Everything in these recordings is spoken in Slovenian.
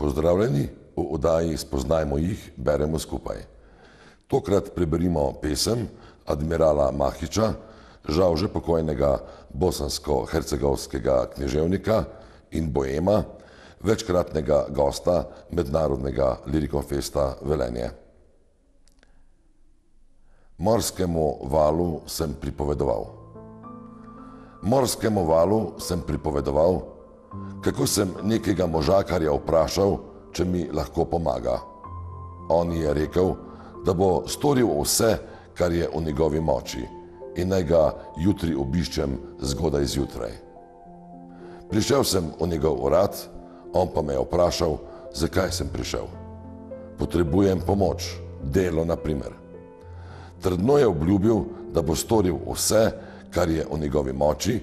Pozdravljeni v oddaji Spoznajmo jih, beremo skupaj. Tokrat preberimo pesem admirala Mahića, žal že pokojnega bosansko-hercegovskega književnika in boema, večkratnega gosta Mednarodnega lirikonfesta Velenje. Morskemu valu sem pripovedoval. Morskemu valu sem pripovedoval, kako sem nekega možakarja vprašal, če mi lahko pomaga. On je rekel, da bo storil vse, kar je v njegovi moči, in naj ga jutri obiščem zgodaj zjutraj. Prišel sem v njegov urad, on pa me je vprašal, zakaj sem prišel. Potrebujem pomoč, delo na primer. Trdno je obljubil, da bo storil vse, kar je v njegovi moči,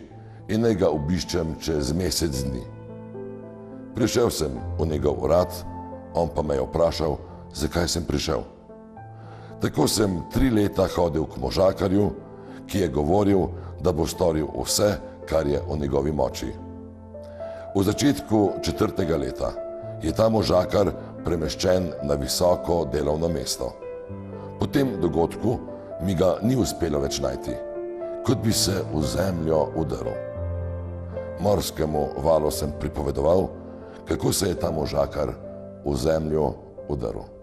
in naj ga obiščem čez mesec dni. Prišel sem v njegov urad, on pa me je vprašal, zakaj sem prišel. Tako sem 3 leta hodil k možakarju, ki je govoril, da bo storil vse, kar je v njegovi moči. V začetku 4. leta je ta možakar premeščen na visoko delovno mesto. Po tem dogodku mi ga ni uspelo več najti, kot bi se v zemljo udrl. Morskemu valu sem pripovedoval, kako se je ta možakar v zemljo udrl.